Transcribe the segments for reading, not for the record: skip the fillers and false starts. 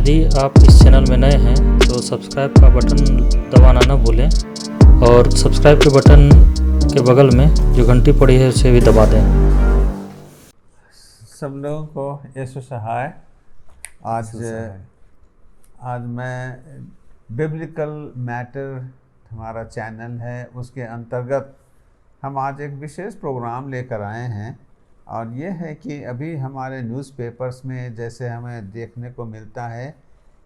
यदि आप इस चैनल में नए हैं तो सब्सक्राइब का बटन दबाना न भूलें और सब्सक्राइब के बटन के बगल में जो घंटी पड़ी है उसे भी दबा दें। सब लोगों को यीशु सहाय। आज मैं बिब्लिकल मैटर हमारा चैनल है, उसके अंतर्गत हम आज एक विशेष प्रोग्राम लेकर आए हैं। और ये है कि अभी हमारे न्यूज़पेपर्स में जैसे हमें देखने को मिलता है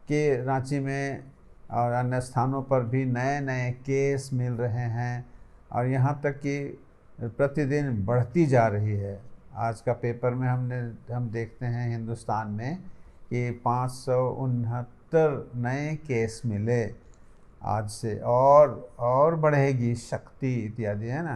कि रांची में और अन्य स्थानों पर भी नए नए केस मिल रहे हैं और यहाँ तक कि प्रतिदिन बढ़ती जा रही है। आज का पेपर में हम देखते हैं हिंदुस्तान में कि 569 नए केस मिले आज से, और बढ़ेगी शक्ति इत्यादि, है ना।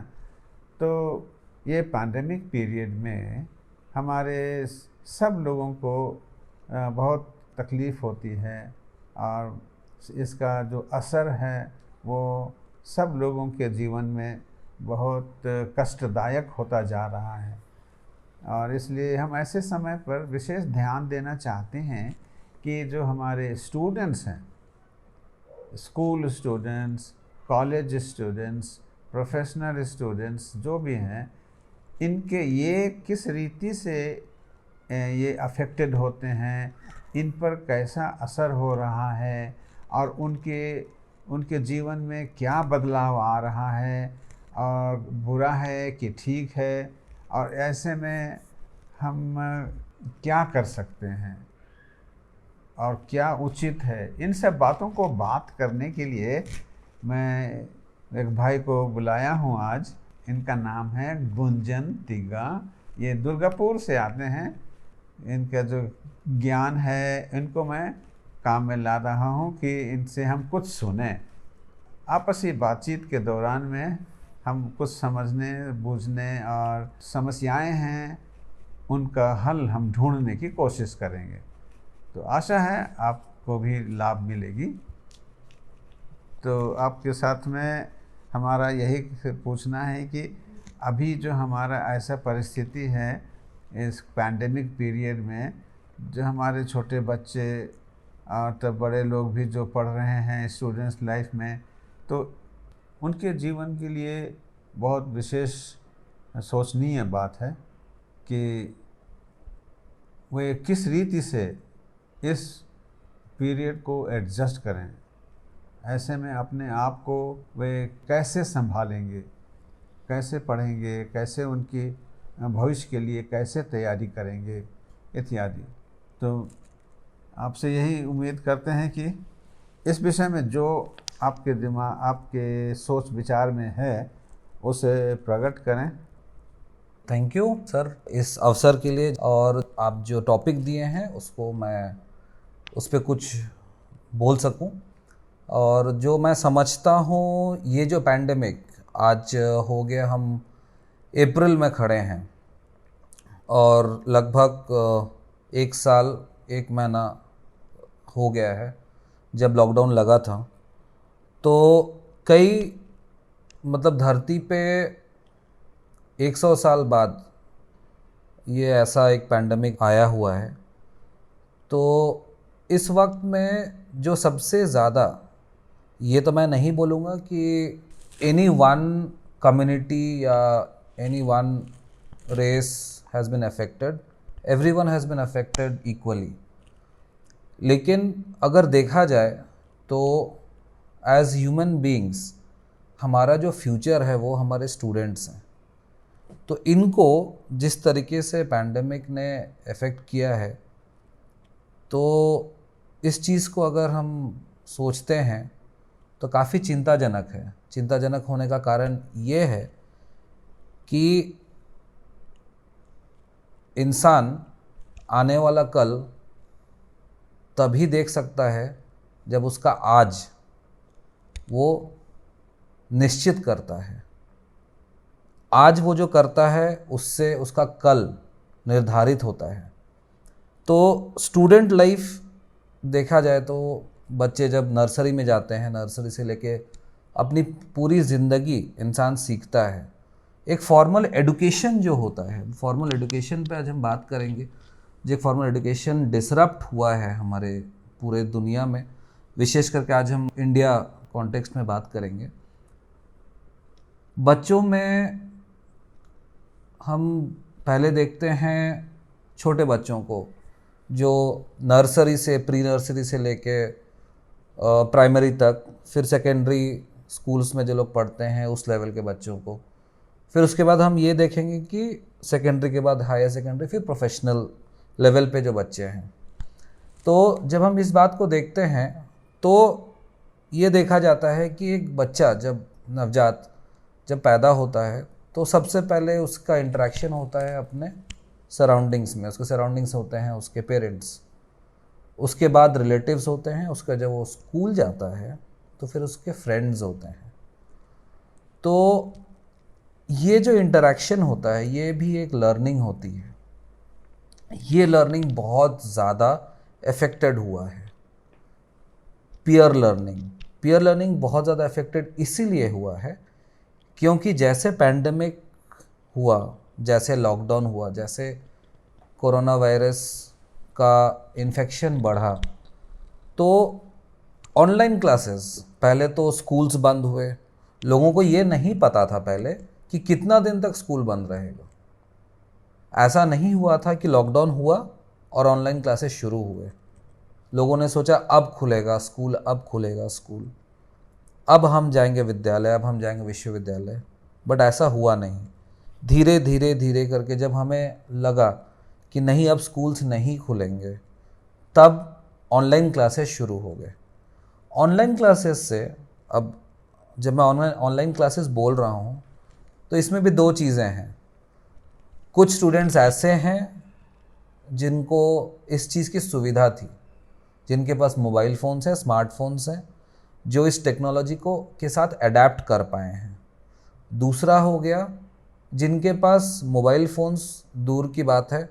तो ये पैंडेमिक पीरियड में हमारे सब लोगों को बहुत तकलीफ़ होती है और इसका जो असर है वो सब लोगों के जीवन में बहुत कष्टदायक होता जा रहा है। और इसलिए हम ऐसे समय पर विशेष ध्यान देना चाहते हैं कि जो हमारे स्टूडेंट्स हैं, school students, college students, professional students जो भी हैं, इनके ये किस रीति से ये अफेक्टेड होते हैं, इन पर कैसा असर हो रहा है और उनके जीवन में क्या बदलाव आ रहा है और बुरा है कि ठीक है, और ऐसे में हम क्या कर सकते हैं और क्या उचित है। इन सब बातों को बात करने के लिए मैं एक भाई को बुलाया हूँ आज। इनका नाम है गुंजन तिग्गा। ये दुर्गापुर से आते हैं। इनका जो ज्ञान है इनको मैं काम में ला रहा हूँ कि इनसे हम कुछ सुने। आपसी बातचीत के दौरान में हम कुछ समझने बूझने और समस्याएं हैं उनका हल हम ढूंढने की कोशिश करेंगे। तो आशा है आपको भी लाभ मिलेगी। तो आपके साथ में हमारा यही पूछना है कि अभी जो हमारा ऐसा परिस्थिति है इस पैंडेमिक पीरियड में, जो हमारे छोटे बच्चे और तब बड़े लोग भी जो पढ़ रहे हैं स्टूडेंट्स लाइफ में, तो उनके जीवन के लिए बहुत विशेष सोचनीय बात है कि वे किस रीति से इस पीरियड को एडजस्ट करें। ऐसे में अपने आप को वे कैसे संभालेंगे, कैसे पढ़ेंगे, कैसे उनकी भविष्य के लिए कैसे तैयारी करेंगे इत्यादि। तो आपसे यही उम्मीद करते हैं कि इस विषय में जो आपके दिमाग, आपके सोच विचार में है उसे प्रकट करें। थैंक यू सर इस अवसर के लिए, और आप जो टॉपिक दिए हैं उसको मैं उस पर कुछ बोल सकूं। और जो मैं समझता हूँ, ये जो पैंडेमिक आज हो गया, हम अप्रैल में खड़े हैं और लगभग 1 साल 1 महीना हो गया है जब लॉकडाउन लगा था। तो कई मतलब धरती पे 100 साल बाद ये ऐसा एक पैंडेमिक आया हुआ है। तो इस वक्त में जो सबसे ज़्यादा, ये तो मैं नहीं बोलूँगा कि एनी वन कम्युनिटी या any one race has been affected, everyone has been affected equally. लेकिन अगर देखा जाए तो एज ह्यूमन बीइंग्स हमारा जो फ्यूचर है वो हमारे स्टूडेंट्स हैं। तो इनको जिस तरीके से पैंडेमिक ने अफेक्ट किया है, तो इस चीज़ को अगर हम सोचते हैं तो काफ़ी चिंताजनक है। चिंताजनक होने का कारण ये है कि इंसान आने वाला कल तभी देख सकता है जब उसका आज वो निश्चित करता है। आज वो जो करता है उससे उसका कल निर्धारित होता है। तो स्टूडेंट लाइफ देखा जाए तो बच्चे जब नर्सरी में जाते हैं, नर्सरी से लेके अपनी पूरी ज़िंदगी इंसान सीखता है। एक फॉर्मल एडुकेशन जो होता है, फॉर्मल एडुकेशन पे आज हम बात करेंगे। जो फॉर्मल एडुकेशन डिसरप्ट हुआ है हमारे पूरे दुनिया में, विशेष करके आज हम इंडिया कॉन्टेक्स्ट में बात करेंगे। बच्चों में हम पहले देखते हैं छोटे बच्चों को, जो नर्सरी से, प्री नर्सरी से लेके प्राइमरी तक, फिर सेकेंडरी स्कूल्स में जो लोग पढ़ते हैं उस लेवल के बच्चों को, फिर उसके बाद हम ये देखेंगे कि सेकेंडरी के बाद हायर सेकेंडरी, फिर प्रोफेशनल लेवल पे जो बच्चे हैं। तो जब हम इस बात को देखते हैं तो ये देखा जाता है कि एक बच्चा जब नवजात जब पैदा होता है तो सबसे पहले उसका इंटरेक्शन होता है अपने सराउंडिंग्स में। उसके सराउंडिंग्स होते हैं उसके पेरेंट्स, उसके बाद रिलेटिव्स होते हैं, उसका जब वो स्कूल जाता है तो फिर उसके फ्रेंड्स होते हैं। तो ये जो इंटरेक्शन होता है ये भी एक लर्निंग होती है। ये लर्निंग बहुत ज़्यादा अफेक्टेड हुआ है। पीयर लर्निंग बहुत ज़्यादा अफेक्टेड इसीलिए हुआ है क्योंकि जैसे पैंडेमिक हुआ, जैसे लॉकडाउन हुआ, जैसे कोरोना वायरस का इन्फेक्शन बढ़ा, तो ऑनलाइन क्लासेस, पहले तो स्कूल्स बंद हुए। लोगों को ये नहीं पता था पहले कि कितना दिन तक स्कूल बंद रहेगा। ऐसा नहीं हुआ था कि लॉकडाउन हुआ और ऑनलाइन क्लासेस शुरू हुए। लोगों ने सोचा अब खुलेगा स्कूल, अब खुलेगा स्कूल, अब हम जाएंगे विद्यालय, अब हम जाएंगे विश्वविद्यालय। बट ऐसा हुआ नहीं। धीरे धीरे धीरे करके जब हमें लगा कि नहीं अब स्कूल्स नहीं खुलेंगे, तब ऑनलाइन क्लासेस शुरू हो गए। ऑनलाइन क्लासेस से, अब जब मैं ऑनलाइन क्लासेस बोल रहा हूँ तो इसमें भी दो चीज़ें हैं। कुछ स्टूडेंट्स ऐसे हैं जिनको इस चीज़ की सुविधा थी, जिनके पास मोबाइल फ़ोन्स हैं, स्मार्टफोन्स हैं, जो इस टेक्नोलॉजी को के साथ अडेप्ट कर पाए हैं। दूसरा हो गया जिनके पास मोबाइल फ़ोन्स दूर की बात है,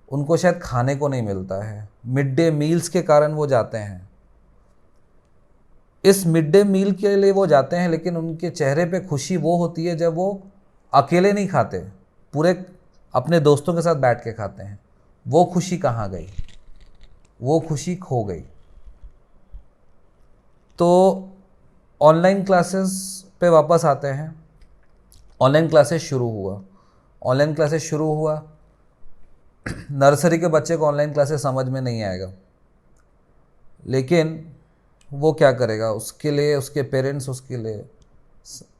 उनको शायद खाने को नहीं मिलता है। मिड डे मील्स के कारण वो जाते हैं। इस मिड डे मील के लिए वो जाते हैं, लेकिन उनके चेहरे पे खुशी वो होती है जब वो अकेले नहीं खाते, पूरे अपने दोस्तों के साथ बैठ के खाते हैं। वो खुशी कहाँ गई? वो खुशी खो गई। तो ऑनलाइन क्लासेस पे वापस आते हैं। ऑनलाइन क्लासेस शुरू हुआ। नर्सरी के बच्चे को ऑनलाइन क्लासेस समझ में नहीं आएगा, लेकिन वो क्या करेगा? उसके लिए उसके पेरेंट्स उसके लिए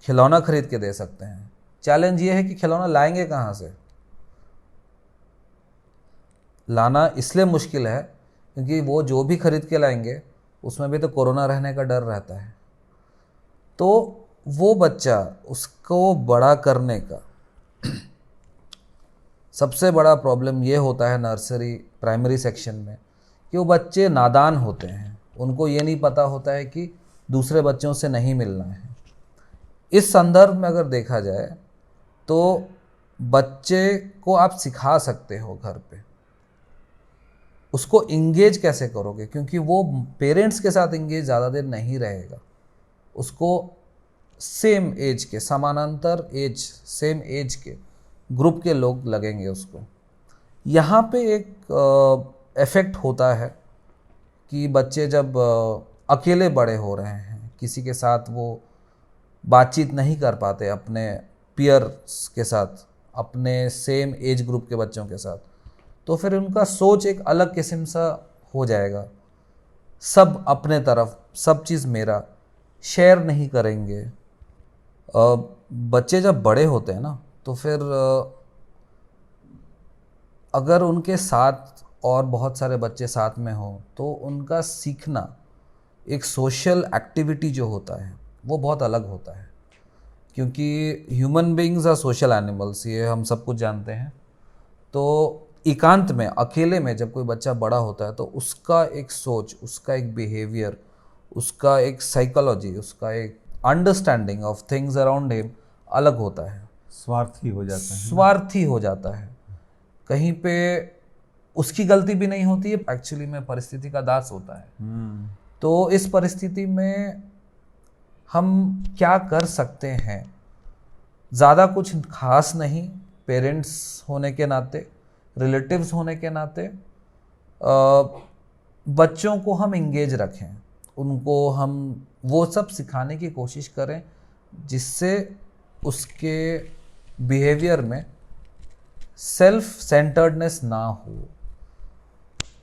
खिलौना खरीद के दे सकते हैं। चैलेंज ये है कि खिलौना लाएंगे कहाँ से? लाना इसलिए मुश्किल है क्योंकि वो जो भी खरीद के लाएंगे उसमें भी तो कोरोना रहने का डर रहता है। तो वो बच्चा, उसको बड़ा करने का सबसे बड़ा प्रॉब्लम ये होता है नर्सरी प्राइमरी सेक्शन में कि वो बच्चे नादान होते हैं। उनको ये नहीं पता होता है कि दूसरे बच्चों से नहीं मिलना है। इस संदर्भ में अगर देखा जाए तो बच्चे को आप सिखा सकते हो घर पे, उसको इंगेज कैसे करोगे? क्योंकि वो पेरेंट्स के साथ इंगेज ज़्यादा देर नहीं रहेगा। उसको सेम एज के, समानांतर एज, सेम एज के ग्रुप के लोग लगेंगे उसको। यहाँ पे एक इफ़ेक्ट होता है कि बच्चे जब अकेले बड़े हो रहे हैं, किसी के साथ वो बातचीत नहीं कर पाते अपने पीयर्स के साथ, अपने सेम एज ग्रुप के बच्चों के साथ, तो फिर उनका सोच एक अलग किस्म सा हो जाएगा। सब अपने तरफ, सब चीज़ मेरा, शेयर नहीं करेंगे। बच्चे जब बड़े होते हैं ना तो फिर अगर उनके साथ और बहुत सारे बच्चे साथ में हो तो उनका सीखना, एक सोशल एक्टिविटी जो होता है वो बहुत अलग होता है। क्योंकि human beings are social animals, ये हम सब कुछ जानते हैं। तो एकांत में, अकेले में जब कोई बच्चा बड़ा होता है तो उसका एक सोच, उसका एक बिहेवियर, उसका एक साइकोलॉजी, उसका एक understanding of things around him अलग होता है। स्वार्थी हो जाता है। कहीं पे उसकी गलती भी नहीं होती है, एक्चुअली में परिस्थिति का दास होता है। तो इस परिस्थिति में हम क्या कर सकते हैं? ज़्यादा कुछ खास नहीं। पेरेंट्स होने के नाते, रिलेटिव्स होने के नाते बच्चों को हम इंगेज रखें, उनको हम वो सब सिखाने की कोशिश करें जिससे उसके बिहेवियर में सेल्फ सेंटर्डनेस ना हो।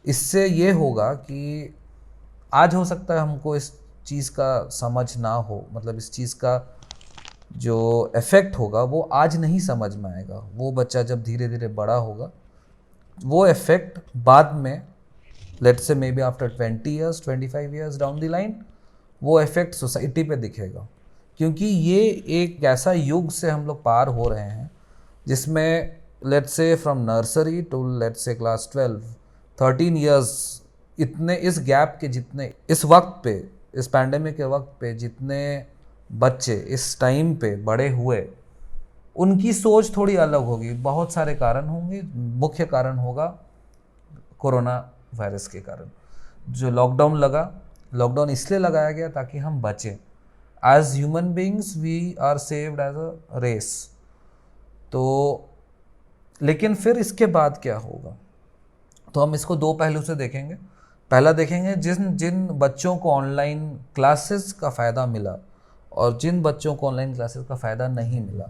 इससे ये होगा कि आज हो सकता है हमको इस चीज़ का समझ ना हो, मतलब इस चीज़ का जो इफ़ेक्ट होगा वो आज नहीं समझ में आएगा। वो बच्चा जब धीरे धीरे बड़ा होगा वो इफ़ेक्ट बाद में, let's say may be after 20 years 25 years down the line, वो इफ़ेक्ट सोसाइटी पे दिखेगा। क्योंकि ये एक ऐसा युग से हम लोग पार हो रहे हैं जिसमें let's say from nursery to let's say class 12-13 years, इतने इस गैप के जितने इस वक्त पे, इस पैंडेमिक के वक्त पे जितने बच्चे इस टाइम पे बड़े हुए, उनकी सोच थोड़ी अलग होगी। बहुत सारे कारण होंगे, मुख्य कारण होगा कोरोना वायरस के कारण। जो लॉकडाउन लगा, लॉकडाउन इसलिए लगाया गया ताकि हम बचें। As human beings we are saved as a race. तो लेकिन फिर इसके बाद क्या होगा, तो हम इसको दो पहलू से देखेंगे। पहला देखेंगे जिन बच्चों को ऑनलाइन क्लासेस का फ़ायदा मिला और जिन बच्चों को ऑनलाइन क्लासेस का फ़ायदा नहीं मिला।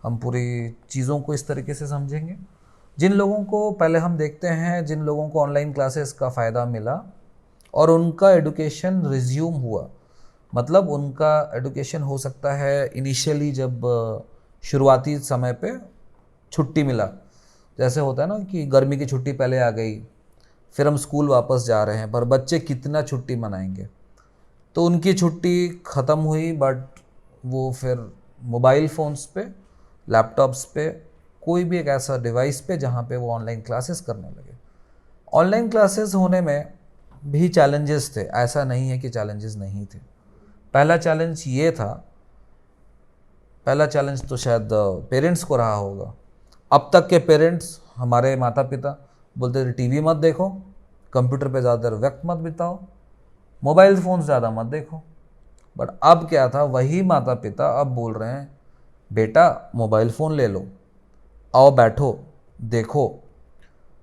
हम पूरी चीज़ों को इस तरीके से समझेंगे। जिन लोगों को, पहले हम देखते हैं जिन लोगों को ऑनलाइन क्लासेस का फ़ायदा मिला और उनका एडुकेशन रिज्यूम हुआ, मतलब उनका एडुकेशन हो सकता है इनिशियली जब शुरुआती समय पे छुट्टी मिला, जैसे होता है ना कि गर्मी की छुट्टी पहले आ गई, फिर हम स्कूल वापस जा रहे हैं, पर बच्चे कितना छुट्टी मनाएंगे। तो उनकी छुट्टी ख़त्म हुई, बट वो फिर मोबाइल फ़ोन्स पे, लैपटॉप्स पे, कोई भी एक ऐसा डिवाइस पे जहाँ पे वो ऑनलाइन क्लासेस करने लगे। ऑनलाइन क्लासेस होने में भी चैलेंजेस थे, ऐसा नहीं है कि चैलेंजेस नहीं थे। पहला चैलेंज ये था, पहला चैलेंज तो शायद पेरेंट्स को रहा होगा। अब तक के पेरेंट्स, हमारे माता पिता बोलते थे टीवी मत देखो, कंप्यूटर पे ज़्यादा देर वक्त मत बिताओ, मोबाइल फ़ोन ज़्यादा मत देखो। बट अब क्या था, वही माता पिता अब बोल रहे हैं बेटा मोबाइल फ़ोन ले लो, आओ बैठो देखो।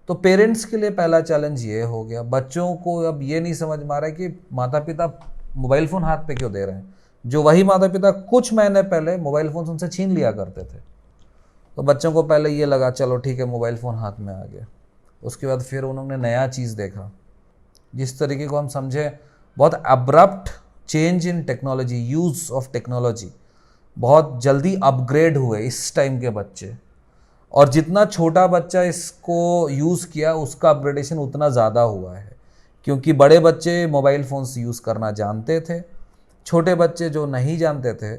तो पेरेंट्स के लिए पहला चैलेंज ये हो गया। बच्चों को अब ये नहीं समझ में आ रहा है कि माता पिता मोबाइल फ़ोन हाथ पे क्यों दे रहे हैं, जो वही माता पिता कुछ महीने पहले मोबाइल फ़ोन उनसे छीन लिया करते थे। तो बच्चों को पहले ये लगा चलो ठीक है मोबाइल फ़ोन हाथ में आ गया। उसके बाद फिर उन्होंने नया चीज़ देखा, जिस तरीके को हम समझे बहुत abrupt change in technology, use of technology, बहुत जल्दी अपग्रेड हुए इस टाइम के बच्चे। और जितना छोटा बच्चा इसको यूज़ किया उसका अपग्रेडेशन उतना ज़्यादा हुआ है, क्योंकि बड़े बच्चे मोबाइल फ़ोन्स यूज़ करना जानते थे, छोटे बच्चे जो नहीं जानते थे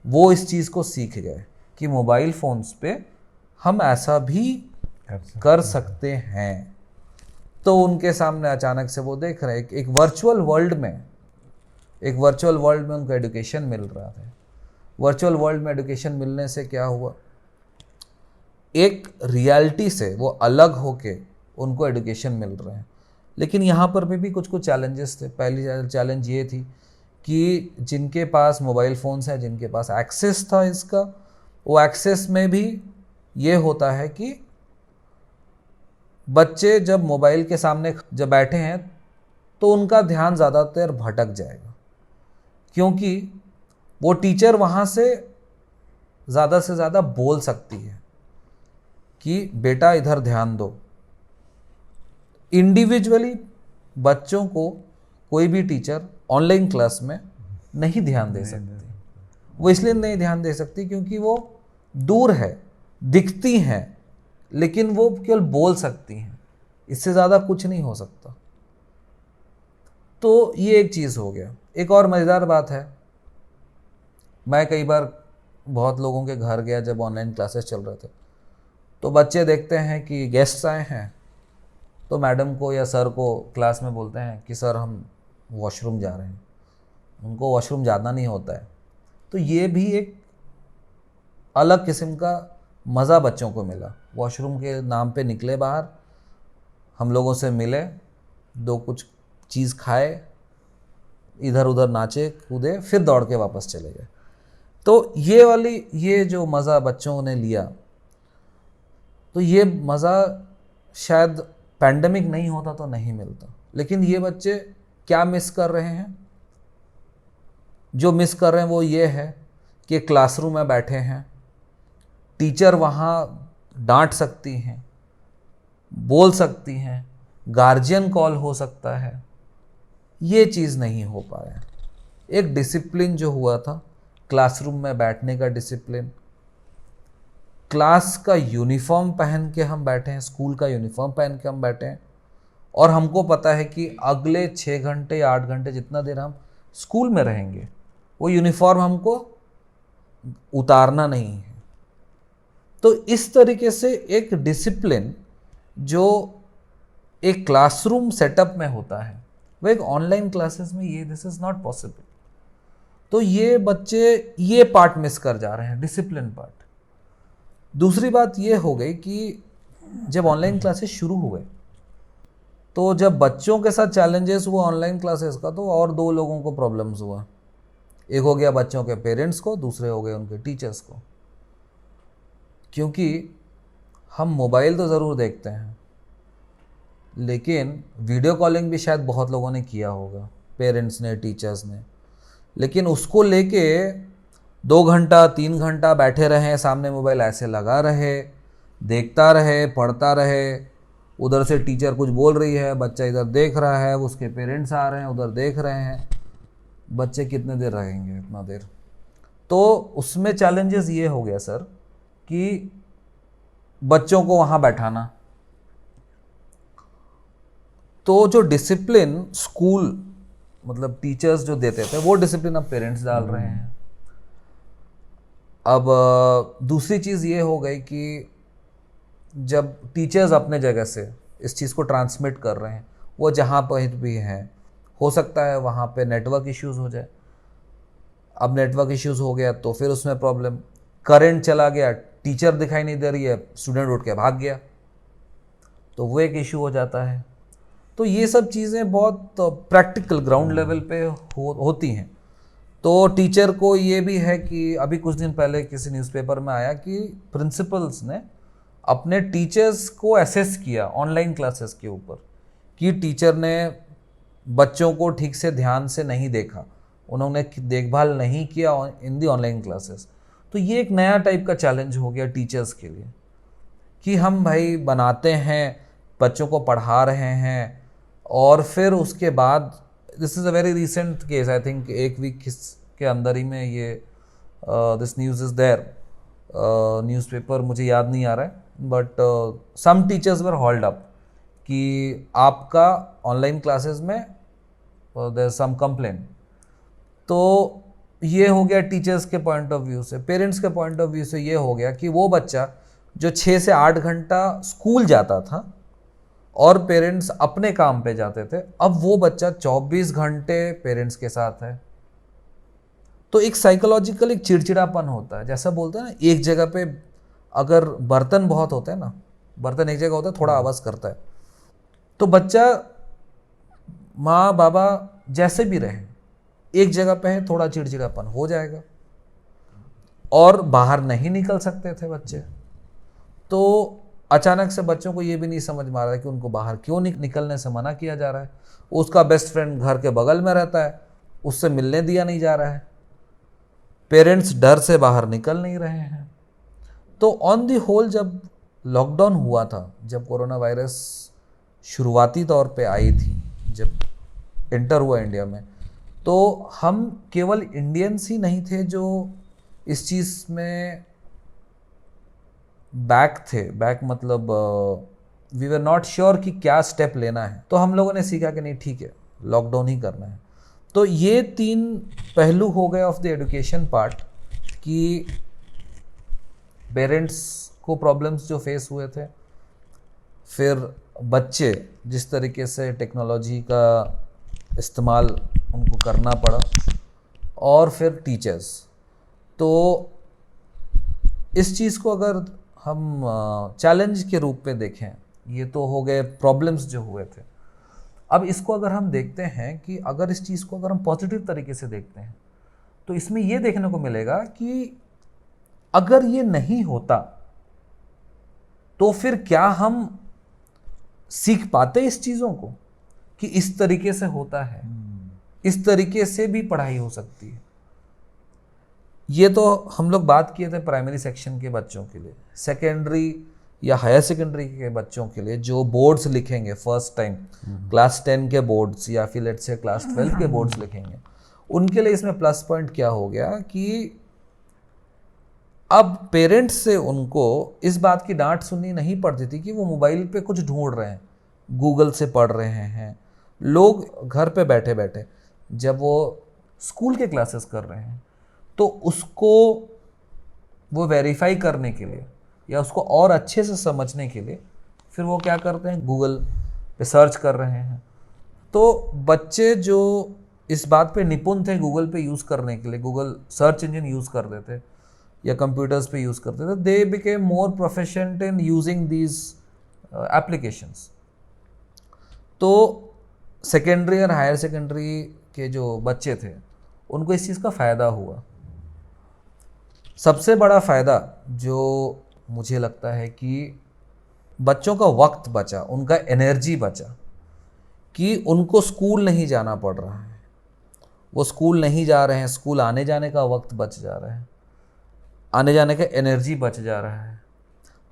वो इस चीज़ को सीख गए कि मोबाइल फ़ोन्स पे हम ऐसा भी कर सकते हैं। तो उनके सामने अचानक से वो देख रहे हैं एक वर्चुअल वर्ल्ड में, एक वर्चुअल वर्ल्ड में उनको एडुकेशन मिल रहा है। वर्चुअल वर्ल्ड में एडुकेशन मिलने से क्या हुआ, एक रियलिटी से वो अलग होके उनको एडुकेशन मिल रहे हैं। लेकिन यहाँ पर भी कुछ चैलेंजेस थे। पहली चैलेंज ये थी कि जिनके पास मोबाइल फ़ोन्स हैं, जिनके पास एक्सेस था इसका, वो एक्सेस में भी ये होता है कि बच्चे जब मोबाइल के सामने जब बैठे हैं तो उनका ध्यान ज़्यादातर भटक जाएगा, क्योंकि वो टीचर वहाँ से ज़्यादा बोल सकती है कि बेटा इधर ध्यान दो। इंडिविजुअली बच्चों को कोई भी टीचर ऑनलाइन क्लास में नहीं ध्यान दे सकती। वो इसलिए नहीं ध्यान दे सकती क्योंकि वो दूर है, दिखती हैं, लेकिन वो केवल बोल सकती हैं, इससे ज़्यादा कुछ नहीं हो सकता। तो ये एक चीज़ हो गया। एक और मज़ेदार बात है, मैं कई बार बहुत लोगों के घर गया जब ऑनलाइन क्लासेस चल रहे थे, तो बच्चे देखते हैं कि गेस्ट्स आए हैं तो मैडम को या सर को क्लास में बोलते हैं कि सर हम वॉशरूम जा रहे हैं। उनको वॉशरूम जाना नहीं होता है। तो ये भी एक अलग किस्म का मज़ा बच्चों को मिला। वॉशरूम के नाम पे निकले बाहर, हम लोगों से मिले, दो कुछ चीज़ खाए, इधर उधर नाचे कूदे, फिर दौड़ के वापस चले गए। तो ये जो मज़ा बच्चों ने लिया, तो ये मज़ा शायद पैंडेमिक नहीं होता तो नहीं मिलता। लेकिन ये बच्चे क्या मिस कर रहे हैं? जो मिस कर रहे हैं वो ये है कि क्लासरूम में बैठे हैं, टीचर वहाँ डांट सकती हैं, बोल सकती हैं, गार्जियन कॉल हो सकता है, ये चीज़ नहीं हो पाया। एक डिसिप्लिन जो हुआ था, क्लासरूम में बैठने का डिसिप्लिन, क्लास का यूनिफॉर्म पहन के हम बैठे हैं, स्कूल का यूनिफॉर्म पहन के हम बैठे हैं, और हमको पता है कि अगले 6 घंटे या 8 घंटे जितना देर हम स्कूल में रहेंगे, वो यूनिफॉर्म हमको उतारना नहीं है। तो इस तरीके से एक डिसिप्लिन जो एक क्लासरूम सेटअप में होता है, वो एक ऑनलाइन क्लासेस में ये दिस इज नॉट पॉसिबल। तो ये बच्चे ये पार्ट मिस कर जा रहे हैं, डिसिप्लिन पार्ट। दूसरी बात ये हो गई कि जब ऑनलाइन क्लासेस शुरू हुए तो जब बच्चों के साथ चैलेंजेस हुआ ऑनलाइन क्लासेस का, तो और 2 लोगों को प्रॉब्लम्स हुआ। एक हो गया बच्चों के पेरेंट्स को, दूसरे हो गए उनके टीचर्स को। क्योंकि हम मोबाइल तो ज़रूर देखते हैं, लेकिन वीडियो कॉलिंग भी शायद बहुत लोगों ने किया होगा, पेरेंट्स ने, टीचर्स ने, लेकिन उसको लेके 2 घंटा 3 घंटा बैठे रहे सामने, मोबाइल ऐसे लगा रहे, देखता रहे, पढ़ता रहे, उधर से टीचर कुछ बोल रही है, बच्चा इधर देख रहा है, उसके पेरेंट्स आ रहे हैं, उधर देख रहे हैं, बच्चे कितने देर रहेंगे इतना देर? तो उसमें चैलेंजेस ये हो गया सर कि बच्चों को वहाँ बैठाना, तो जो डिसिप्लिन स्कूल मतलब टीचर्स जो देते थे वो डिसिप्लिन अब पेरेंट्स डाल रहे हैं। अब दूसरी चीज़ ये हो गई कि जब टीचर्स अपने जगह से इस चीज़ को ट्रांसमिट कर रहे हैं, वो जहाँ पर भी हैं, हो सकता है वहाँ पे नेटवर्क इश्यूज हो जाए। अब नेटवर्क इश्यूज हो गया तो फिर उसमें प्रॉब्लम, करंट चला गया, टीचर दिखाई नहीं दे रही है, स्टूडेंट उठ के भाग गया, तो वो एक इशू हो जाता है। तो ये सब चीज़ें बहुत प्रैक्टिकल ग्राउंड लेवल पे होती हैं। तो टीचर को ये भी है कि अभी कुछ दिन पहले किसी न्यूज़पेपर में आया कि प्रिंसिपल्स ने अपने टीचर्स को असेस किया ऑनलाइन क्लासेस के ऊपर, कि टीचर ने बच्चों को ठीक से ध्यान से नहीं देखा, उन्होंने देखभाल नहीं किया इन दी ऑनलाइन क्लासेस। तो ये एक नया टाइप का चैलेंज हो गया टीचर्स के लिए कि हम भाई बनाते हैं, बच्चों को पढ़ा रहे हैं, और फिर उसके बाद this is a very recent case, I think 1 week के अंदर ही में ये this news is there, newspaper मुझे याद नहीं आ रहा है, but some teachers were hold up कि आपका ऑनलाइन क्लासेस में देयर इज सम कंप्लेंट। तो ये हो गया टीचर्स के पॉइंट ऑफ व्यू से। पेरेंट्स के पॉइंट ऑफ व्यू से ये हो गया कि वो बच्चा जो 6 से 8 घंटा स्कूल जाता था और पेरेंट्स अपने काम पे जाते थे, अब वो बच्चा 24 घंटे पेरेंट्स के साथ है। तो एक साइकोलॉजिकल एक चिड़चिड़ापन होता है, जैसा बोलते हैं ना, एक जगह पे अगर बर्तन बहुत होते हैं ना, बर्तन एक जगह होता है, थोड़ा आवाज़ करता है, तो बच्चा माँ बाबा जैसे भी रहे एक जगह पे है, थोड़ा चिड़चिड़ापन हो जाएगा, और बाहर नहीं निकल सकते थे बच्चे। तो अचानक से बच्चों को ये भी नहीं समझ में आ रहा है कि उनको बाहर क्यों निकलने से मना किया जा रहा है। उसका बेस्ट फ्रेंड घर के बगल में रहता है, उससे मिलने दिया नहीं जा रहा है, पेरेंट्स डर से बाहर निकल नहीं रहे हैं। तो ऑन दी होल जब लॉकडाउन हुआ था, जब कोरोना वायरस शुरुआती तौर पे आई थी, जब एंटर हुआ इंडिया में, तो हम केवल इंडियंस ही नहीं थे जो इस चीज़ में बैक मतलब वी वर नॉट श्योर कि क्या स्टेप लेना है। तो हम लोगों ने सीखा कि नहीं ठीक है, लॉकडाउन ही करना है। तो ये 3 पहलू हो गए ऑफ द एजुकेशन पार्ट, कि पेरेंट्स को प्रॉब्लम्स जो फेस हुए थे, फिर बच्चे जिस तरीके से टेक्नोलॉजी का इस्तेमाल उनको करना पड़ा, और फिर टीचर्स। तो इस चीज़ को अगर हम चैलेंज के रूप में देखें, ये तो हो गए प्रॉब्लम्स जो हुए थे। अब इसको अगर हम देखते हैं कि अगर इस चीज़ को अगर हम पॉजिटिव तरीके से देखते हैं, तो इसमें ये देखने को मिलेगा कि अगर ये नहीं होता तो फिर क्या हम सीख पाते इस चीज़ों को? कि इस तरीके से होता है, इस तरीके से भी पढ़ाई हो सकती है। ये तो हम लोग बात किए थे प्राइमरी सेक्शन के बच्चों के लिए। सेकेंडरी या हायर सेकेंडरी के बच्चों के लिए जो बोर्ड्स लिखेंगे फर्स्ट टाइम, क्लास 10 के बोर्ड्स या फिर लेट्स से क्लास 12 के बोर्ड्स लिखेंगे, उनके लिए इसमें प्लस पॉइंट क्या हो गया कि अब पेरेंट्स से उनको इस बात की डांट सुननी नहीं पड़ती थी कि वो मोबाइल पे कुछ ढूंढ रहे हैं, गूगल से पढ़ रहे हैं। लोग घर पे बैठे बैठे जब वो स्कूल के क्लासेस कर रहे हैं तो उसको वो वेरीफाई करने के लिए या उसको और अच्छे से समझने के लिए फिर वो क्या करते हैं, गूगल पे सर्च कर रहे हैं। तो बच्चे जो इस बात पे निपुण थे गूगल पे यूज़ करने के लिए, गूगल सर्च इंजन यूज़ करते थे या कंप्यूटर्स पे यूज़ करते थे, they became more proficient in using these applications. तो सेकेंडरी और हायर सेकेंडरी के जो बच्चे थे उनको इस चीज़ का फ़ायदा हुआ। सबसे बड़ा फ़ायदा जो मुझे लगता है कि बच्चों का वक्त बचा, उनका एनर्जी बचा, कि उनको स्कूल नहीं जाना पड़ रहा है, वो स्कूल नहीं जा रहे हैं, स्कूल आने जाने का वक्त बच जा रहा है, आने जाने का एनर्जी बच जा रहा है।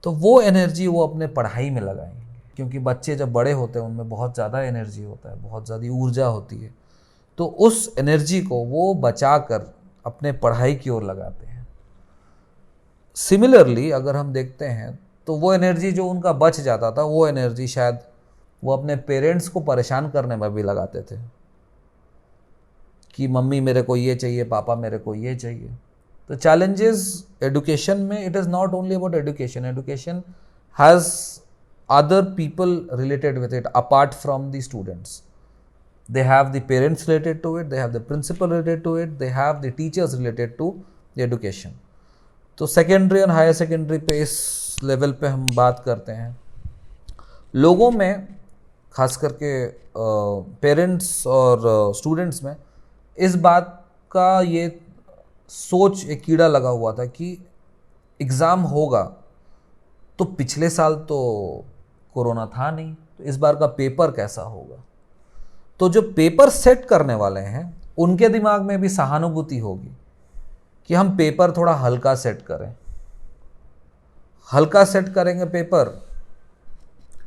तो वो एनर्जी वो अपने पढ़ाई में लगाएंगे, क्योंकि बच्चे जब बड़े होते हैं उनमें बहुत ज़्यादा एनर्जी होता है, बहुत ज़्यादा ऊर्जा होती है। तो उस एनर्जी को वो बचा कर अपने पढ़ाई की ओर लगाते हैं। सिमिलरली अगर हम देखते हैं तो वो एनर्जी जो उनका बच जाता था, वो एनर्जी शायद वो अपने पेरेंट्स को परेशान करने में भी लगाते थे कि मम्मी मेरे को ये चाहिए, पापा मेरे को ये चाहिए। तो चैलेंजेस एजुकेशन में, it is not only about education, education has other people related with it apart from the students. They have the parents related to it, they have the principal related to it, they have the teachers related to the education. तो secondary और higher secondary पे इस level पे हम बात करते हैं, लोगों में खास करके पेरेंट्स और स्टूडेंट्स में इस बात का ये सोच, एक कीड़ा लगा हुआ था कि एग्ज़ाम होगा तो पिछले साल तो कोरोना था नहीं, तो इस बार का पेपर कैसा होगा। तो जो पेपर सेट करने वाले हैं उनके दिमाग में भी सहानुभूति होगी कि हम पेपर थोड़ा हल्का सेट करें। हल्का सेट करेंगे पेपर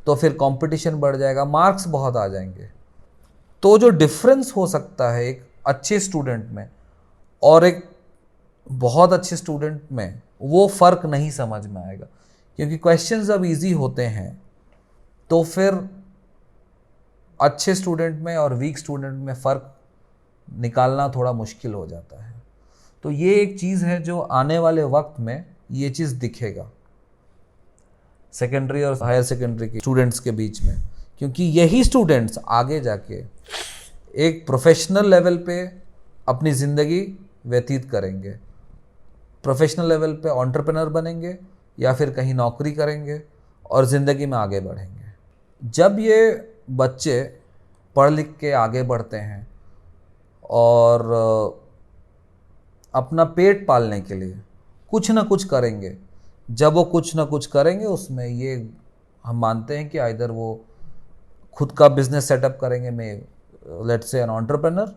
तो फिर कंपटीशन बढ़ जाएगा, मार्क्स बहुत आ जाएंगे। तो जो डिफरेंस हो सकता है एक अच्छे स्टूडेंट में और एक बहुत अच्छे स्टूडेंट में, वो फ़र्क नहीं समझ में आएगा, क्योंकि क्वेश्चंस जब इजी होते हैं तो फिर अच्छे स्टूडेंट में और वीक स्टूडेंट में फ़र्क निकालना थोड़ा मुश्किल हो जाता है। तो ये एक चीज़ है जो आने वाले वक्त में ये चीज़ दिखेगा सेकेंडरी और हायर सेकेंडरी के स्टूडेंट्स के बीच में, क्योंकि यही स्टूडेंट्स आगे जाके एक प्रोफेशनल लेवल पे अपनी ज़िंदगी व्यतीत करेंगे, प्रोफेशनल लेवल पे एंटरप्रेन्योर बनेंगे या फिर कहीं नौकरी करेंगे और ज़िंदगी में आगे बढ़ेंगे। जब ये बच्चे पढ़ लिख के आगे बढ़ते हैं और अपना पेट पालने के लिए कुछ ना कुछ करेंगे, जब वो कुछ ना कुछ करेंगे उसमें ये हम मानते हैं कि आइदर वो खुद का बिजनेस सेटअप करेंगे, में लेट्स से एन एंटरप्रेन्योर,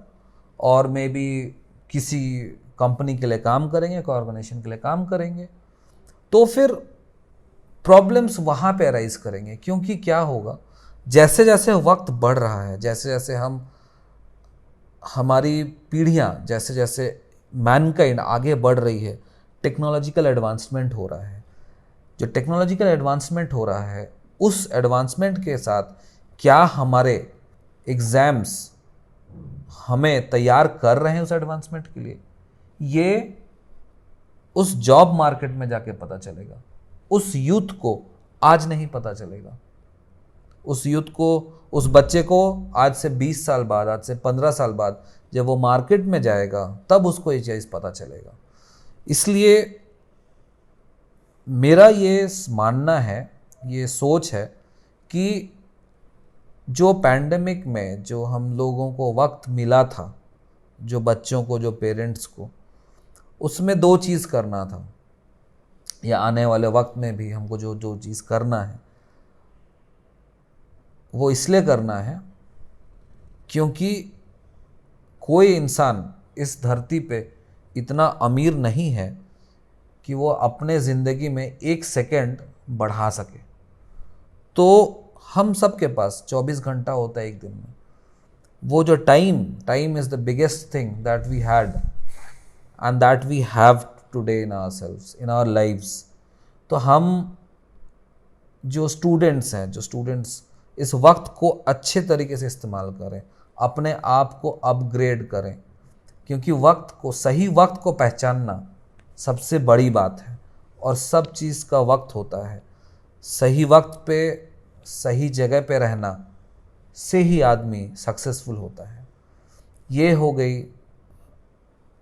और मे बी किसी कंपनी के लिए काम करेंगे, एक ऑर्गेनाइजेशन के लिए काम करेंगे। तो फिर प्रॉब्लम्स वहाँ पे अराइज करेंगे, क्योंकि क्या होगा, जैसे जैसे वक्त बढ़ रहा है, जैसे जैसे हमारी पीढ़ियाँ, जैसे जैसे मैनकाइंड आगे बढ़ रही है, टेक्नोलॉजिकल एडवांसमेंट हो रहा है। जो टेक्नोलॉजिकल एडवांसमेंट हो रहा है, उस एडवांसमेंट के साथ क्या हमारे एग्ज़ाम्स हमें तैयार कर रहे हैं उस एडवांसमेंट के लिए, ये उस जॉब मार्केट में जाके पता चलेगा। उस यूथ को आज नहीं पता चलेगा, उस यूथ को, उस बच्चे को आज से 20 साल बाद, आज से 15 साल बाद जब वो मार्केट में जाएगा तब उसको ये चीज़ पता चलेगा। इसलिए मेरा ये मानना है, ये सोच है कि जो पैंडेमिक में जो हम लोगों को वक्त मिला था, जो बच्चों को, जो पेरेंट्स को, उसमें दो चीज़ करना था, या आने वाले वक्त में भी हमको जो जो चीज़ करना है वो इसलिए करना है क्योंकि कोई इंसान इस धरती पे इतना अमीर नहीं है कि वो अपने ज़िंदगी में 1 सेकेंड बढ़ा सके। तो हम सब के पास 24 घंटा होता है एक दिन में। वो जो time is the biggest thing that we had and that we have today in ourselves, in our lives. तो हम जो स्टूडेंट्स इस वक्त को अच्छे तरीके से इस्तेमाल करें, अपने आप को अपग्रेड करें, क्योंकि सही वक्त को पहचानना सबसे बड़ी बात है। और सब चीज़ का वक्त होता है, सही वक्त पे सही जगह पे रहना से ही आदमी सक्सेसफुल होता है। ये हो गई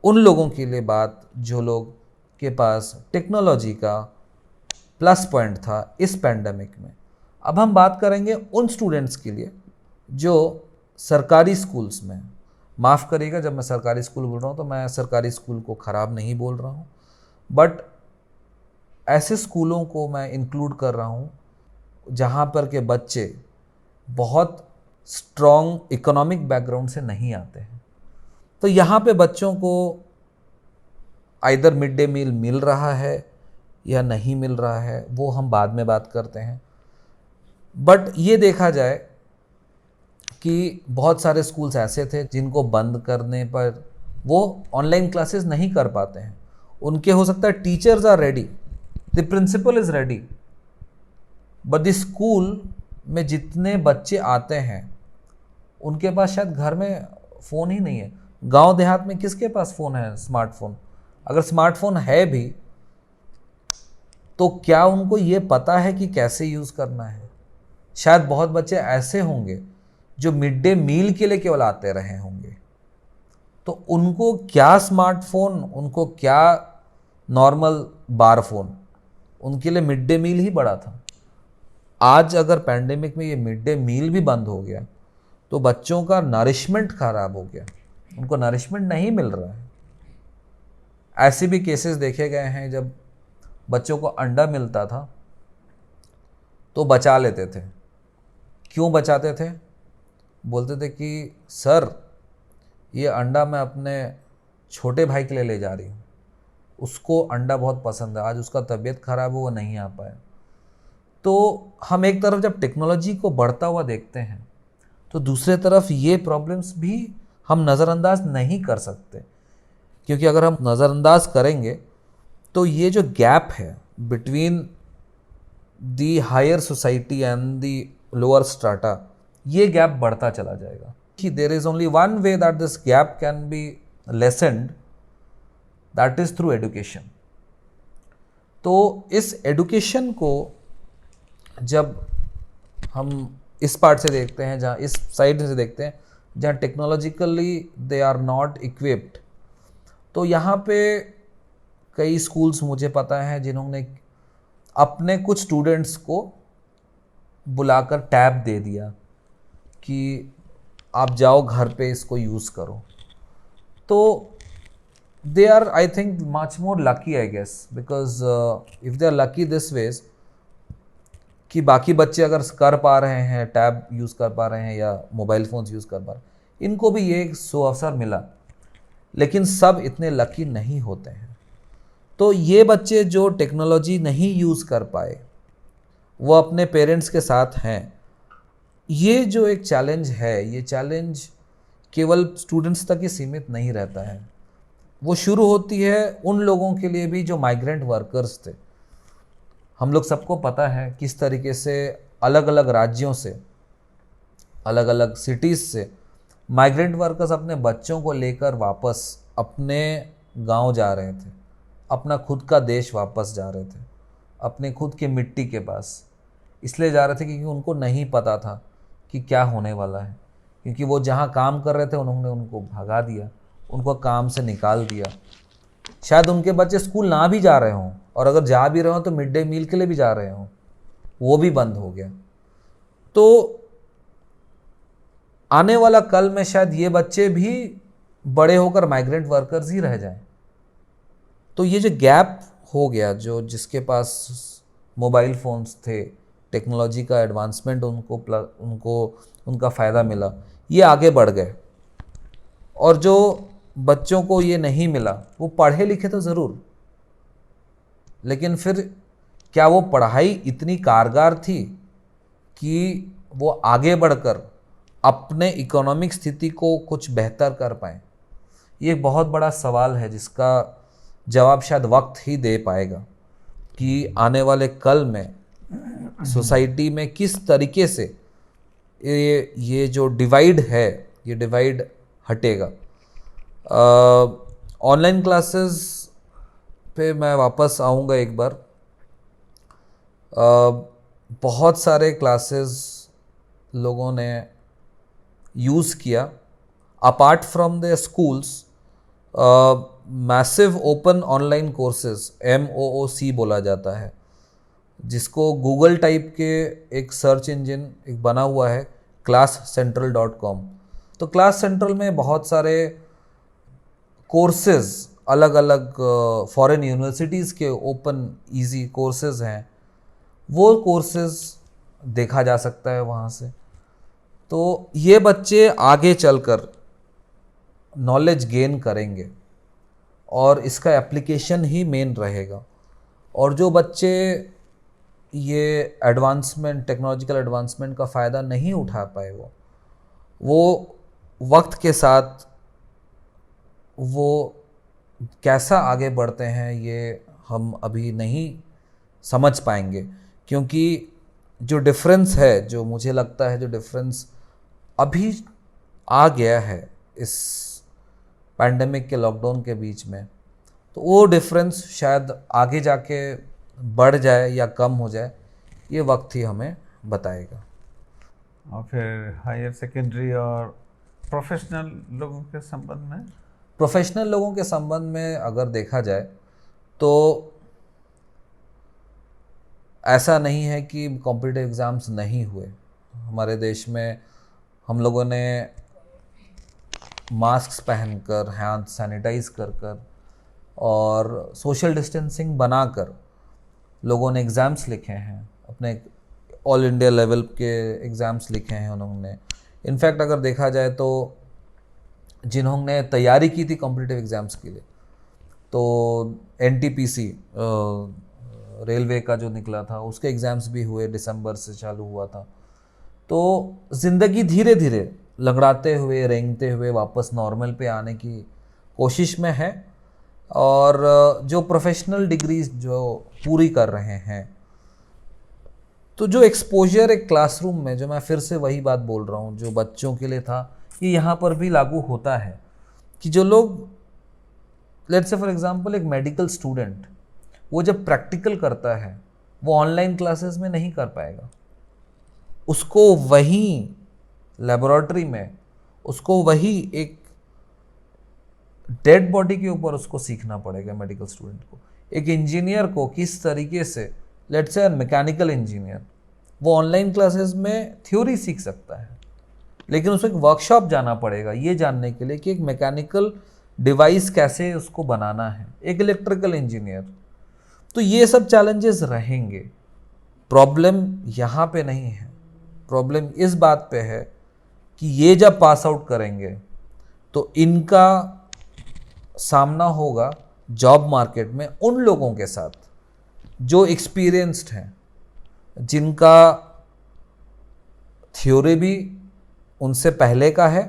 उन लोगों के लिए बात जो लोग के पास टेक्नोलॉजी का प्लस पॉइंट था इस पैंडेमिक में। अब हम बात करेंगे उन स्टूडेंट्स के लिए जो सरकारी स्कूल्स में, माफ़ करिएगा जब मैं सरकारी स्कूल बोल रहा हूँ तो मैं सरकारी स्कूल को ख़राब नहीं बोल रहा हूँ, बट ऐसे स्कूलों को मैं इंक्लूड कर रहा हूँ जहाँ पर के बच्चे बहुत स्ट्रॉन्ग इकोनॉमिक बैकग्राउंड से नहीं आते हैं। तो यहाँ पे बच्चों को आइदर मिड डे मील मिल रहा है या नहीं मिल रहा है, वो हम बाद में बात करते हैं। बट ये देखा जाए कि बहुत सारे स्कूल्स ऐसे थे जिनको बंद करने पर वो ऑनलाइन क्लासेस नहीं कर पाते हैं। उनके हो सकता है teachers are ready, the principal is ready, but the school में जितने बच्चे आते हैं उनके पास शायद घर में फ़ोन ही नहीं है। गांव देहात में किसके पास फ़ोन है, स्मार्टफोन? अगर स्मार्टफोन है भी तो क्या उनको ये पता है कि कैसे यूज़ करना है? शायद बहुत बच्चे ऐसे होंगे जो मिड डे मील के लिए केवल आते रहे होंगे, तो उनको क्या स्मार्टफोन, उनको क्या नॉर्मल बार फोन, उनके लिए मिड डे मील ही बड़ा था। आज अगर पैंडेमिक में ये मिड डे मील भी बंद हो गया तो बच्चों का नरिशमेंट खराब हो गया, उनको नरिशमेंट नहीं मिल रहा है। ऐसे भी केसेस देखे गए हैं जब बच्चों को अंडा मिलता था तो बचा लेते थे। क्यों बचाते थे? बोलते थे कि सर ये अंडा मैं अपने छोटे भाई के लिए ले जा रही हूँ, उसको अंडा बहुत पसंद है, आज उसका तबीयत खराब हो, वो नहीं आ पाया। तो हम एक तरफ जब टेक्नोलॉजी को बढ़ता हुआ देखते हैं तो दूसरे तरफ ये प्रॉब्लम्स भी हम नज़रअंदाज नहीं कर सकते, क्योंकि अगर हम नज़रअंदाज करेंगे तो ये जो गैप है between the higher society and the lower strata, ये गैप बढ़ता चला जाएगा। कि there is only one way that this gap can be lessened, that is through education. तो इस एडुकेशन को जब हम इस पार्ट से देखते हैं, जहाँ इस साइड से देखते हैं जहाँ technologically they are not equipped, तो यहाँ पे कई स्कूल्स मुझे पता है जिन्होंने अपने कुछ स्टूडेंट्स को बुलाकर टैब दे दिया कि आप जाओ घर पे इसको यूज़ करो। तो they are I think much more lucky I guess, because if they are lucky this ways कि बाकी बच्चे अगर कर पा रहे हैं, टैब यूज़ कर पा रहे हैं या मोबाइल फ़ोन्स यूज़ कर पा रहे हैं, इनको भी ये एक अवसर मिला। लेकिन सब इतने लकी नहीं होते हैं। तो ये बच्चे जो टेक्नोलॉजी नहीं यूज़ कर पाए वो अपने पेरेंट्स के साथ हैं। ये जो एक चैलेंज है, ये चैलेंज केवल स्टूडेंट्स तक ही सीमित नहीं रहता है, वो शुरू होती है उन लोगों के लिए भी जो माइग्रेंट वर्कर्स थे। हम लोग सबको पता है किस तरीके से अलग अलग राज्यों से, अलग अलग सिटीज़ से माइग्रेंट वर्कर्स अपने बच्चों को लेकर वापस अपने गांव जा रहे थे, अपना खुद का देश वापस जा रहे थे, अपने खुद की मिट्टी के पास। इसलिए जा रहे थे क्योंकि उनको नहीं पता था कि क्या होने वाला है, क्योंकि वो जहाँ काम कर रहे थे उन्होंने उनको भगा दिया, उनको काम से निकाल दिया। शायद उनके बच्चे स्कूल ना भी जा रहे हों, और अगर जा भी रहे हों तो मिड डे मील के लिए भी जा रहे हों, वो भी बंद हो गया। तो आने वाला कल में शायद ये बच्चे भी बड़े होकर माइग्रेंट वर्कर्स ही रह जाएं। तो ये जो गैप हो गया, जो जिसके पास मोबाइल फ़ोन्स थे टेक्नोलॉजी का एडवांसमेंट उनका फ़ायदा मिला, ये आगे बढ़ गए। और जो बच्चों को ये नहीं मिला, वो पढ़े लिखे तो ज़रूर, लेकिन फिर क्या वो पढ़ाई इतनी कारगर थी कि वो आगे बढ़कर अपने इकोनॉमिक स्थिति को कुछ बेहतर कर पाए? ये एक बहुत बड़ा सवाल है जिसका जवाब शायद वक्त ही दे पाएगा कि आने वाले कल में सोसाइटी में किस तरीके से ये जो डिवाइड है, ये डिवाइड हटेगा। ऑनलाइन क्लासेस पे मैं वापस आऊँगा एक बार। बहुत सारे क्लासेस लोगों ने यूज़ किया apart from the schools. Massive open online courses, MOOC बोला जाता है, जिसको गूगल टाइप के एक सर्च इंजन एक बना हुआ है classcentral.com। तो क्लास सेंट्रल में बहुत सारे कोर्सेज, अलग अलग फॉरेन यूनिवर्सिटीज़ के ओपन इजी कोर्सेज हैं, वो कोर्सेज देखा जा सकता है वहाँ से। तो ये बच्चे आगे चलकर नॉलेज गेन करेंगे और इसका एप्लीकेशन ही मेन रहेगा। और जो बच्चे ये एडवांसमेंट, टेक्नोलॉजिकल एडवांसमेंट का फ़ायदा नहीं उठा पाए, वो वक्त के साथ वो कैसा आगे बढ़ते हैं ये हम अभी नहीं समझ पाएंगे। क्योंकि जो डिफरेंस है, जो मुझे लगता है जो डिफरेंस अभी आ गया है इस पैंडेमिक के लॉकडाउन के बीच में, तो वो डिफरेंस शायद आगे जाके बढ़ जाए या कम हो जाए, ये वक्त ही हमें बताएगा। और फिर हायर सेकेंडरी और प्रोफेशनल लोगों के संबंध में? प्रोफेशनल लोगों के संबंध में अगर देखा जाए तो ऐसा नहीं है कि कॉम्पिटिटिव एग्ज़ाम्स नहीं हुए। हमारे देश में हम लोगों ने मास्क पहनकर, हाथ सैनिटाइज कर और सोशल डिस्टेंसिंग बनाकर लोगों ने एग्ज़ाम्स लिखे हैं, अपने ऑल इंडिया लेवल के एग्ज़ाम्स लिखे हैं उन्होंने। इनफैक्ट अगर देखा जाए तो जिन्होंने तैयारी की थी कॉम्पिटिटिव एग्ज़ाम्स के लिए, तो NTPC रेलवे का जो निकला था उसके एग्ज़ाम्स भी हुए, दिसंबर से चालू हुआ था। तो ज़िंदगी धीरे धीरे लंगड़ाते हुए, रेंगते हुए वापस नॉर्मल पे आने की कोशिश में है। और जो प्रोफेशनल डिग्रीज जो पूरी कर रहे हैं, तो जो एक्सपोजर एक क्लासरूम में, जो मैं फिर से वही बात बोल रहा हूँ जो बच्चों के लिए था, ये यहाँ पर भी लागू होता है कि जो लोग, लेट्स से फॉर एग्जांपल एक मेडिकल स्टूडेंट, वो जब प्रैक्टिकल करता है वो ऑनलाइन क्लासेस में नहीं कर पाएगा। उसको वहीं लेबोरेटरी में, उसको वही एक डेड बॉडी के ऊपर उसको सीखना पड़ेगा मेडिकल स्टूडेंट को। एक इंजीनियर को किस तरीके से, लेट्स से मैकेनिकल इंजीनियर, वो ऑनलाइन क्लासेस में थ्योरी सीख सकता है, लेकिन उसको एक वर्कशॉप जाना पड़ेगा ये जानने के लिए कि एक मैकेनिकल डिवाइस कैसे उसको बनाना है, एक इलेक्ट्रिकल इंजीनियर। तो ये सब चैलेंजेस रहेंगे। प्रॉब्लम यहाँ पे नहीं है, प्रॉब्लम इस बात पे है कि ये जब पास आउट करेंगे तो इनका सामना होगा जॉब मार्केट में उन लोगों के साथ जो एक्सपीरियंस्ड हैं, जिनका थ्योरी भी उनसे पहले का है,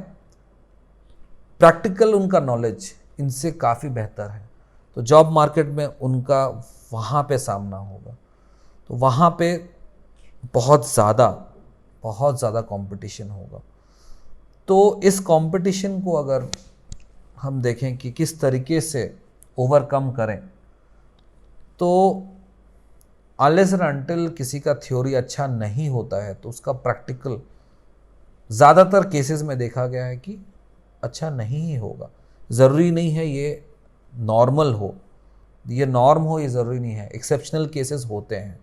प्रैक्टिकल उनका नॉलेज इनसे काफ़ी बेहतर है। तो जॉब मार्केट में उनका वहाँ पे सामना होगा, तो वहाँ पे बहुत ज़्यादा कंपटीशन होगा। तो इस कंपटीशन को अगर हम देखें कि किस तरीके से ओवरकम करें, तो अनलेस एंड अनटिल किसी का थ्योरी अच्छा नहीं होता है तो उसका प्रैक्टिकल ज़्यादातर केसेस में देखा गया है कि अच्छा नहीं ही होगा। ज़रूरी नहीं है ये नॉर्मल हो, ये नॉर्म हो, ये ज़रूरी नहीं है। एक्सेप्शनल केसेस होते हैं,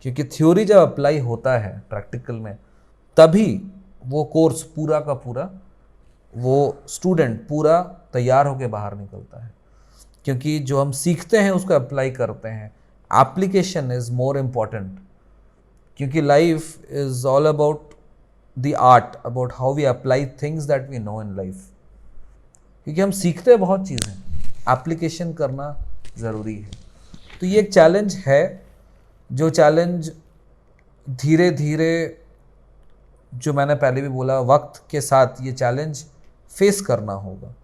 क्योंकि थ्योरी जब अप्लाई होता है प्रैक्टिकल में, तभी वो कोर्स पूरा का पूरा, वो स्टूडेंट पूरा तैयार होकर बाहर निकलता है। क्योंकि जो हम सीखते हैं उसको अप्लाई करते हैं। Application is more important. क्योंकि life is all about the art, about how we apply things that we know in life. क्योंकि हम सीखते बहुत चीज़ें, एप्लीकेशन करना ज़रूरी है। तो ये एक चैलेंज है, जो चैलेंज धीरे धीरे, जो मैंने पहले भी बोला, वक्त के साथ ये चैलेंज फेस करना होगा।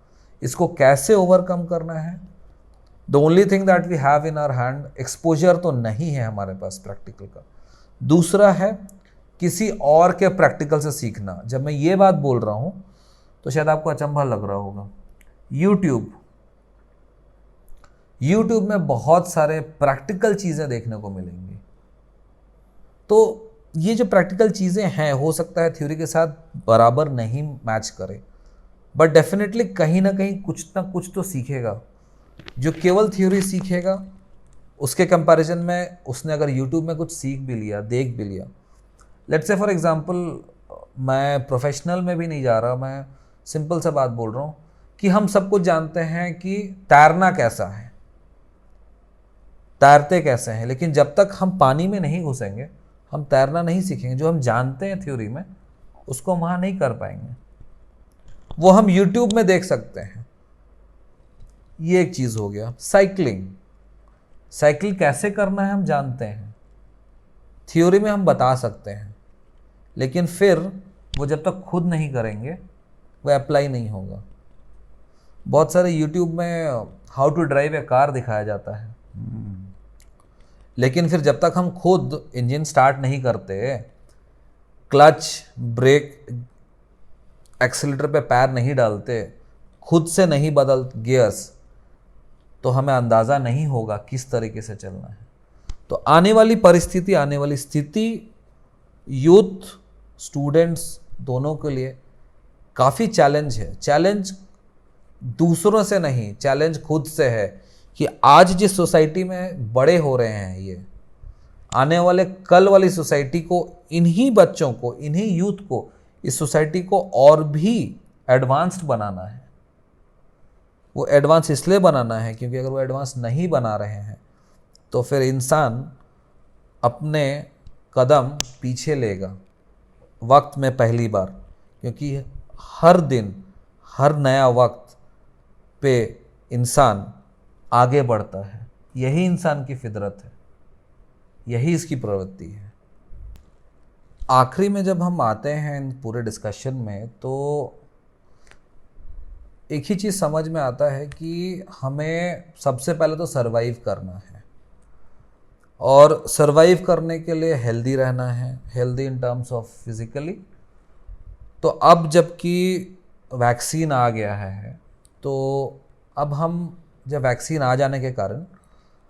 इसको कैसे ओवरकम करना है, the only thing that we have in our hand, exposure तो नहीं है हमारे पास प्रैक्टिकल का। दूसरा है किसी और के प्रैक्टिकल से सीखना। जब मैं ये बात बोल रहा हूँ तो शायद आपको अचंभा लग रहा होगा। यूट्यूब में बहुत सारे प्रैक्टिकल चीज़ें देखने को मिलेंगी। तो ये जो प्रैक्टिकल चीज़ें हैं, हो सकता है थ्योरी के साथ बराबर नहीं मैच करे, बट डेफिनेटली कहीं ना कहीं कुछ ना कुछ तो सीखेगा। जो केवल थ्योरी सीखेगा, उसके कंपैरिजन में उसने अगर यूट्यूब में कुछ सीख भी लिया, देख भी लिया, लेट्स से फॉर एग्जांपल, मैं प्रोफेशनल में भी नहीं जा रहा, मैं सिंपल सा बात बोल रहा हूँ कि हम सब कुछ जानते हैं कि तैरना कैसा है, तैरते कैसे हैं, लेकिन जब तक हम पानी में नहीं घुसेंगे हम तैरना नहीं सीखेंगे। जो हम जानते हैं थ्योरी में, उसको हम वहाँ नहीं कर पाएंगे। वो हम यूट्यूब में देख सकते हैं। ये एक चीज़ हो गया। साइकिल कैसे करना है हम जानते हैं, थ्योरी में हम बता सकते हैं, लेकिन फिर वो जब तक खुद नहीं करेंगे वो अप्लाई नहीं होगा। बहुत सारे यूट्यूब में how to drive a car दिखाया जाता है, लेकिन फिर जब तक हम खुद इंजन स्टार्ट नहीं करते, क्लच, ब्रेक, एक्सीलेटर पे पैर नहीं डालते, खुद से नहीं बदल गियर्स, तो हमें अंदाज़ा नहीं होगा किस तरीके से चलना है। तो आने वाली परिस्थिति, आने वाली स्थिति यूथ, स्टूडेंट्स दोनों के लिए काफ़ी चैलेंज है। चैलेंज दूसरों से नहीं, चैलेंज खुद से है कि आज जिस सोसाइटी में बड़े हो रहे हैं, ये आने वाले कल वाली सोसाइटी को, इन्हीं बच्चों को, इन्हीं यूथ को, इस सोसाइटी को और भी एडवांस्ड बनाना है। वो एडवांस इसलिए बनाना है क्योंकि अगर वो एडवांस नहीं बना रहे हैं तो फिर इंसान अपने कदम पीछे लेगा वक्त में पहली बार, क्योंकि हर दिन, हर नया वक्त पे इंसान आगे बढ़ता है। यही इंसान की फितरत है, यही इसकी प्रवृत्ति है। आखिरी में जब हम आते हैं इन पूरे डिस्कशन में, तो एक ही चीज़ समझ में आता है कि हमें सबसे पहले तो सरवाइव करना है, और सरवाइव करने के लिए हेल्दी रहना है, healthy in terms of physically. तो अब जबकि वैक्सीन आ गया है, तो अब हम, जब वैक्सीन आ जाने के कारण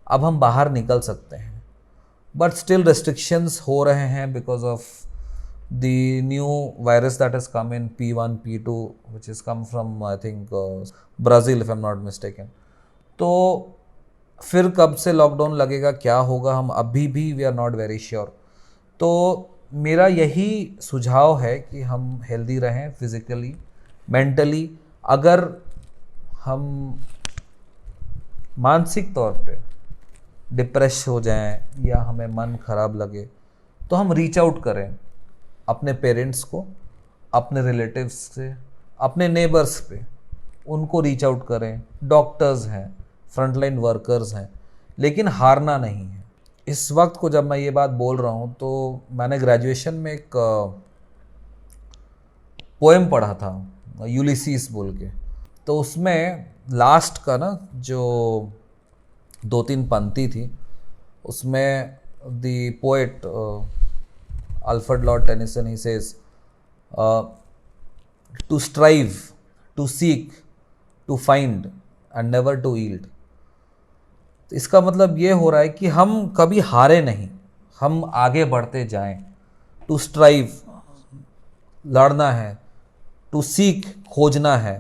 अब हम बाहर निकल सकते हैं, बट स्टिल रिस्ट्रिक्शंस हो रहे हैं because of the new virus that has come in P1, P2, which has come from I think Brazil if I'm not mistaken। तो फिर कब से लॉकडाउन लगेगा, क्या होगा, हम अभी भी we are not very sure. तो मेरा यही सुझाव है कि हम हेल्दी रहें फिजिकली, मेंटली। अगर हम मानसिक तौर पे डिप्रेस हो जाएं या हमें मन खराब लगे, तो हम रीच आउट करें अपने पेरेंट्स को, अपने रिलेटिव्स से, अपने नेबर्स पे, उनको रीच आउट करें। डॉक्टर्स हैं, फ्रंटलाइन वर्कर्स हैं, लेकिन हारना नहीं है। इस वक्त को जब मैं ये बात बोल रहा हूँ, तो मैंने ग्रेजुएशन में एक पोएम पढ़ा था, यूलिसीस बोल के। तो उसमें लास्ट का ना जो 2-3 पंक्ति थी, उसमें the poet Alfred Lord Tennyson, he says, to strive, to seek, to find and never to yield। तो इसका मतलब ये हो रहा है कि हम कभी हारे नहीं, हम आगे बढ़ते जाएं। टू स्ट्राइव, लड़ना है, टू सीक, खोजना है,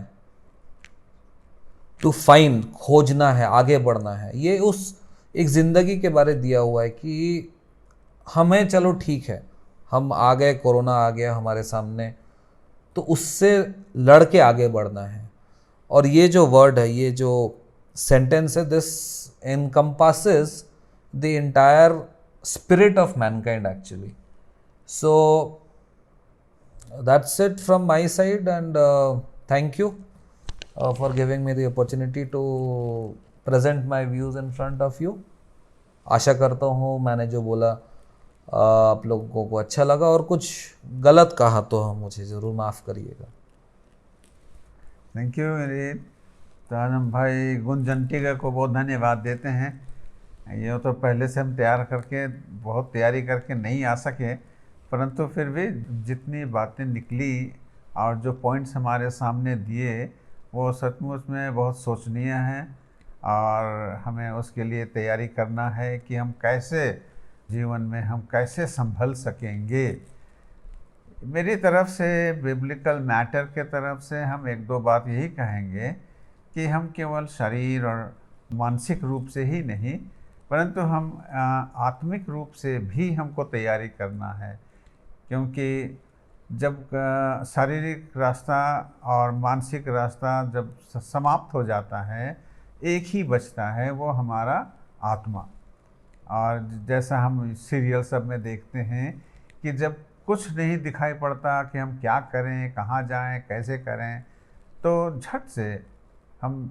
टू फाइंड, खोजना है, आगे बढ़ना है। ये उस एक ज़िंदगी के बारे दिया हुआ है कि हमें, चलो ठीक है, हम आ गए, कोरोना आ गया हमारे सामने, तो उससे लड़ के आगे बढ़ना है। और ये जो वर्ड है, ये जो सेंटेंस है, this encompasses the entire spirit of Mankind actually. So that's it from my side, and thank you for giving me the opportunity to present my views in front of you. आशा करता हूँ मैंने जो बोला आप लोगों को अच्छा लगा, और कुछ गलत कहा तो मुझे ज़रूर माफ़ करिएगा। थैंक यू मेरी। तो आज हम भाई गुंजंटिका को बहुत धन्यवाद देते हैं। ये तो पहले से हम तैयार करके, बहुत तैयारी करके नहीं आ सके, परंतु फिर भी जितनी बातें निकली और जो पॉइंट्स हमारे सामने दिए वो सचमुच में बहुत सोचनीय हैं, और हमें उसके लिए तैयारी करना है कि हम कैसे जीवन में हम कैसे संभल सकेंगे। मेरी तरफ से बिब्लिकल मैटर के तरफ से हम एक दो बात यही कहेंगे कि हम केवल शरीर और मानसिक रूप से ही नहीं, परंतु हम आत्मिक रूप से भी हमको तैयारी करना है, क्योंकि जब शारीरिक रास्ता और मानसिक रास्ता जब समाप्त हो जाता है, एक ही बचता है, वो हमारा आत्मा। और जैसा हम सीरियल सब में देखते हैं कि जब कुछ नहीं दिखाई पड़ता कि हम क्या करें, कहाँ जाएं, कैसे करें, तो झट से हम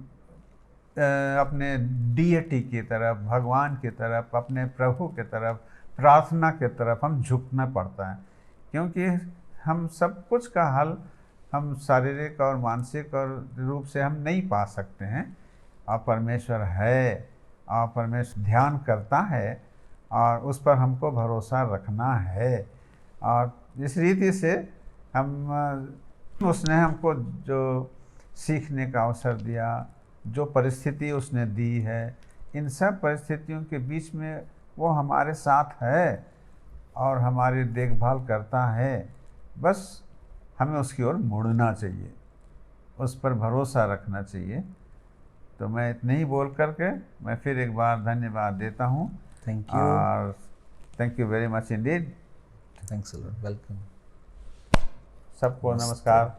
अपने डीएटी की तरफ, भगवान की तरफ, अपने प्रभु की तरफ, प्रार्थना की तरफ हम झुकना पड़ता है, क्योंकि हम सब कुछ का हल हम शारीरिक और मानसिक और रूप से हम नहीं पा सकते हैं। और परमेश्वर है, और परमेश्वर ध्यान करता है, और उस पर हमको भरोसा रखना है। और इस रीति से उसने हमको जो सीखने का अवसर दिया, जो परिस्थिति उसने दी है, इन सब परिस्थितियों के बीच में वो हमारे साथ है और हमारी देखभाल करता है। बस हमें उसकी ओर मुड़ना चाहिए, उस पर भरोसा रखना चाहिए। तो मैं इतने ही बोल करके मैं फिर एक बार धन्यवाद देता हूँ। थैंक यू, और thank you very much Indeed. Thanks a lot, welcome. सबको नमस्कार।